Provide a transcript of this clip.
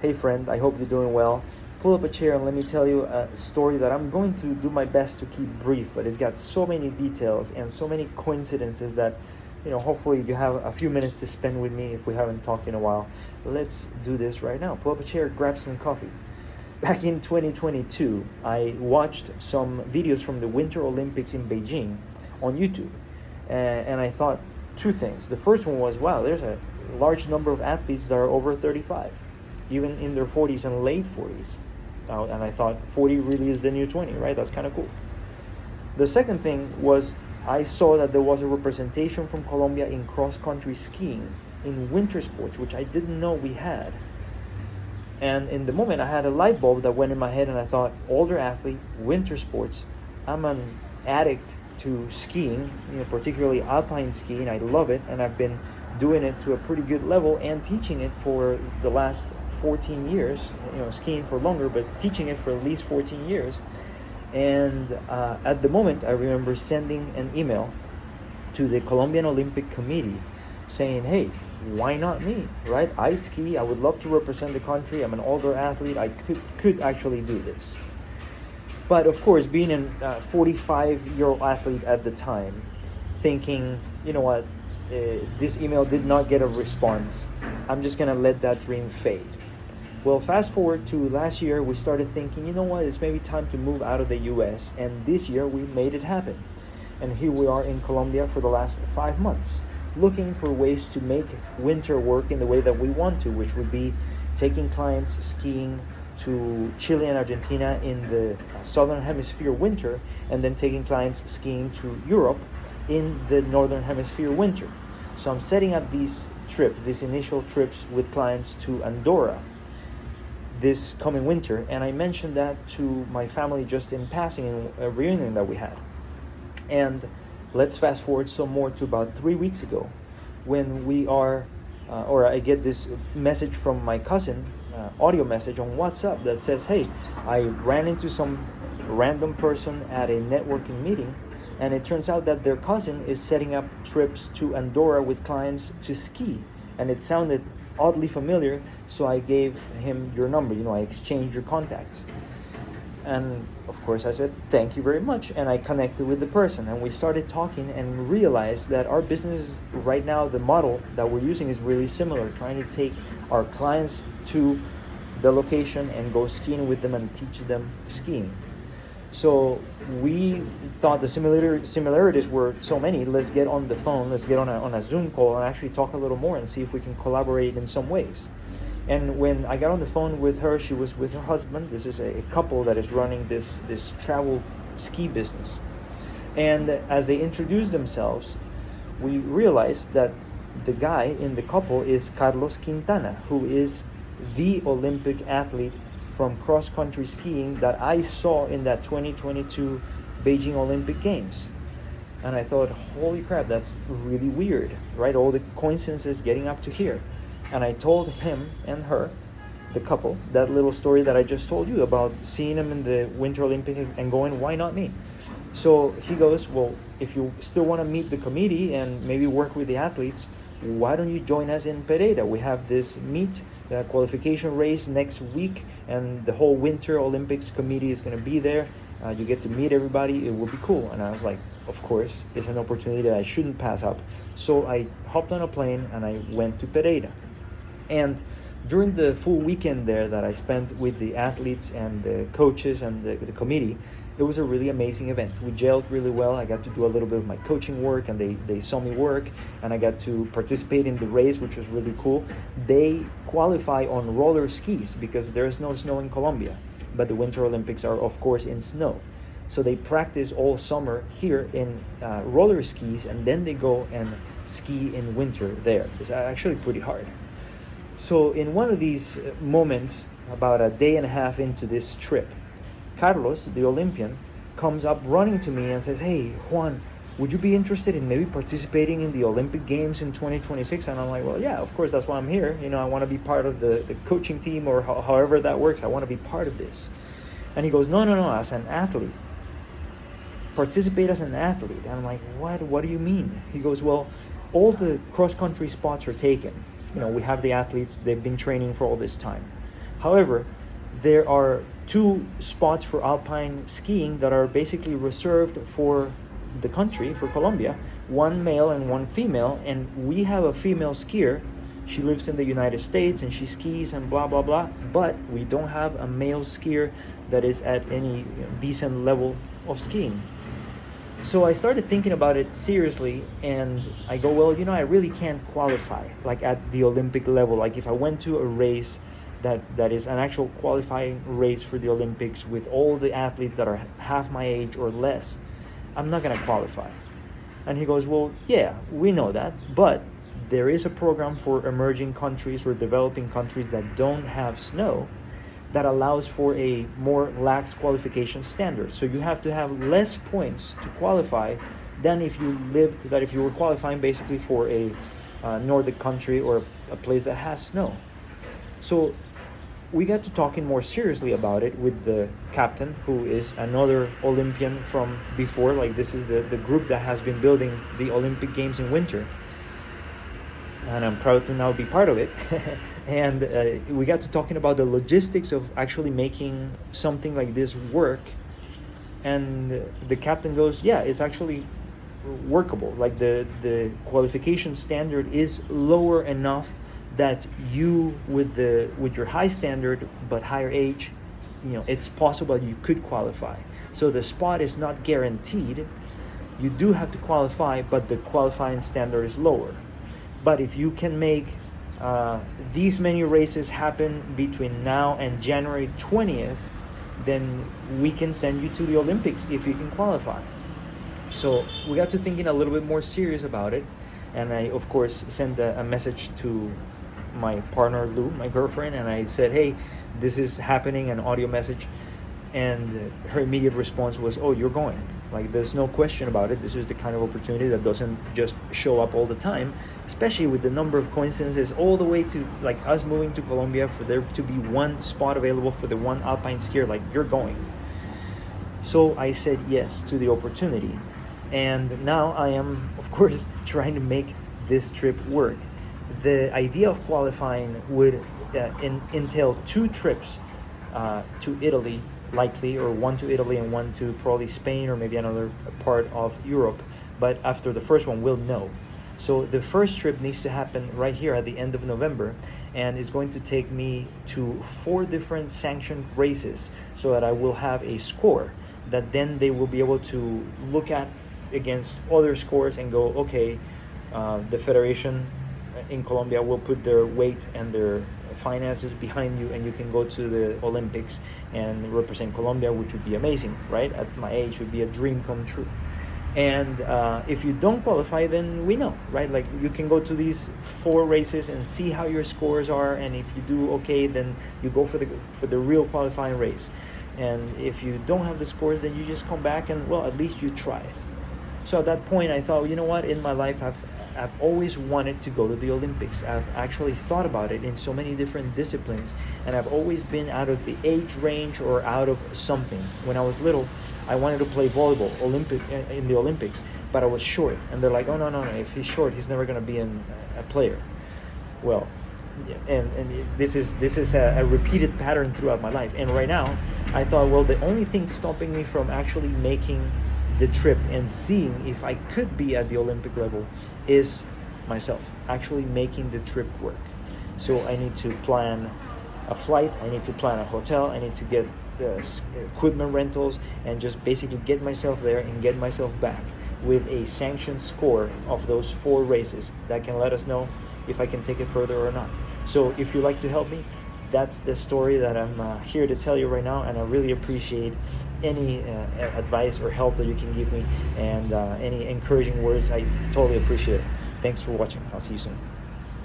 Hey friend, I hope you're doing well. Pull up a chair and let me tell you a story that I'm going to do my best to keep brief, but it's got so many details and so many coincidences that, hopefully you have a few minutes to spend with me if we haven't talked in a while. Let's do this right now. Pull up a chair, grab some coffee. Back in 2022, I watched some videos from the Winter Olympics in Beijing on YouTube, and I thought two things. The first one was, wow, there's a large number of athletes that are over 35, even in their 40s and late 40s. And I thought 40 really is the new 20, right? That's kind of cool. The second thing was I saw that there was a representation from Colombia in cross-country skiing, in winter sports, which I didn't know we had. And in the moment, I had a light bulb that went in my head, and I thought, older athlete, winter sports. I'm an addict to skiing, particularly alpine skiing. I love it, and I've been doing it to a pretty good level and teaching it for the last 14 years. Skiing for longer, but teaching it for at least 14 years. And at the moment, I remember sending an email to the Colombian Olympic Committee saying, hey, why not me, right? I ski, I would love to represent the country, I'm an older athlete, I could actually do this. But of course, being a 45-year-old athlete at the time, thinking, you know what, this email did not get a response, I'm just gonna let that dream fade. Well, fast forward to last year, we started thinking, you know what, it's maybe time to move out of the US, and this year we made it happen. And here we are in Colombia for the last 5 months, looking for ways to make winter work in the way that we want to, which would be taking clients skiing to Chile and Argentina in the southern hemisphere winter, and then taking clients skiing to Europe in the northern hemisphere winter. So I'm setting up these trips, these initial trips with clients to Andorra this coming winter, and I mentioned that to my family just in passing in a reunion that we had. And let's fast forward some more to about 3 weeks ago, when I get this message from my cousin, audio message on WhatsApp that says, hey, I ran into some random person at a networking meeting, and it turns out that their cousin is setting up trips to Andorra with clients to ski. And it sounded oddly familiar, so I gave him your number, I exchanged your contacts. And of course I said, thank you very much, and I connected with the person, and we started talking and realized that our business right now, the model that we're using is really similar, trying to take our clients to the location and go skiing with them and teach them skiing. So we thought the similarities were so many, let's get on the phone, let's get on a Zoom call and actually talk a little more and see if we can collaborate in some ways. And when I got on the phone with her, she was with her husband. This is a couple that is running this travel ski business. And as they introduced themselves, we realized that the guy in the couple is Carlos Quintana, who is the Olympic athlete from cross-country skiing that I saw in that 2022 Beijing Olympic Games. And I thought, holy crap, that's really weird, right? All the coincidences getting up to here. And I told him and her, the couple, that little story that I just told you about seeing him in the Winter Olympic and going, why not me? So he goes, well, if you still want to meet the committee and maybe work with the athletes, why don't you join us in Pereira? We have this meet, the qualification race next week, and the whole Winter Olympics committee is going to be there. You get to meet everybody. It will be cool. And I was like, of course, it's an opportunity that I shouldn't pass up. So I hopped on a plane and I went to Pereira. And during the full weekend there that I spent with the athletes and the coaches and the committee, it was a really amazing event. We gelled really well. I got to do a little bit of my coaching work, and they saw me work, and I got to participate in the race, which was really cool. They qualify on roller skis because there's no snow in Colombia, but the Winter Olympics are, of course, in snow. So they practice all summer here in roller skis, and then they go and ski in winter there. It's actually pretty hard. So in one of these moments, about a day and a half into this trip, Carlos, the Olympian, comes up running to me and says, hey, Juan, would you be interested in maybe participating in the Olympic Games in 2026? And I'm like, well, yeah, of course, that's why I'm here. I want to be part of the coaching team, or however that works. I want to be part of this. And he goes, no, as an athlete. Participate as an athlete. And I'm like, what do you mean? He goes, well, all the cross-country spots are taken. We have the athletes, they've been training for all this time. However, there are two spots for alpine skiing that are basically reserved for the country, for Colombia, one male and one female, and we have a female skier. She lives in the United States and she skis and blah blah blah, but we don't have a male skier that is at any decent level of skiing. So I started thinking about it seriously, and I go, well, I really can't qualify like at the Olympic level. Like if I went to a race that is an actual qualifying race for the Olympics with all the athletes that are half my age or less, I'm not gonna qualify. And he goes, well, yeah, we know that, but there is a program for emerging countries or developing countries that don't have snow that allows for a more lax qualification standard. So you have to have less points to qualify than if you were qualifying basically for a Nordic country or a place that has snow. So we got to talking more seriously about it with the captain, who is another Olympian from before. Like this is the group that has been building the Olympic Games in winter. And I'm proud to now be part of it. And we got to talking about the logistics of actually making something like this work. And the captain goes, yeah, it's actually workable. Like the qualification standard is lower enough that you with your high standard but higher age, it's possible you could qualify. So the spot is not guaranteed. You do have to qualify, but the qualifying standard is lower. But if you can make these many races happen between now and January 20th, then we can send you to the Olympics if you can qualify. So we got to thinking a little bit more serious about it. And I, of course, sent a message to my partner, Lou, my girlfriend, and I said, hey, this is happening, an audio message. And her immediate response was, oh, you're going. Like, there's no question about it. This is the kind of opportunity that doesn't just show up all the time, especially with the number of coincidences all the way to like us moving to Colombia, for there to be one spot available for the one alpine skier. Like, you're going. So I said yes to the opportunity. And now I am, of course, trying to make this trip work. The idea of qualifying would entail 2 trips to Italy, likely, or one to Italy and one to probably Spain or maybe another part of Europe. But after the first one, we'll know. So the first trip needs to happen right here at the end of November, and it's going to take me to 4 different sanctioned races so that I will have a score that then they will be able to look at against other scores and go, okay, the federation in Colombia will put their weight and their finances behind you, and you can go to the Olympics and represent Colombia, which would be amazing, right? At my age, would be a dream come true. And if you don't qualify, then we know, right? Like, you can go to these 4 races and see how your scores are, and if you do okay, then you go for the real qualifying race. And if you don't have the scores, then you just come back and, well, at least you try. So at that point, I thought, you know what? In my life, I've always wanted to go to the Olympics. I've actually thought about it in so many different disciplines, and I've always been out of the age range or out of something. When I was little, I wanted to play volleyball in the Olympics, but I was short, and they're like, oh no, if he's short, he's never going to be a player. Well, and this is a repeated pattern throughout my life. And right now, I thought, well, the only thing stopping me from actually making the trip and seeing if I could be at the Olympic level is myself, actually making the trip work. So I need to plan a flight, I need to plan a hotel, I need to get equipment rentals, and just basically get myself there and get myself back with a sanctioned score of those 4 races that can let us know if I can take it further or not. So if you'd like to help me, that's the story that I'm here to tell you right now, and I really appreciate any advice or help that you can give me, and any encouraging words. I totally appreciate it. Thanks for watching. I'll see you soon.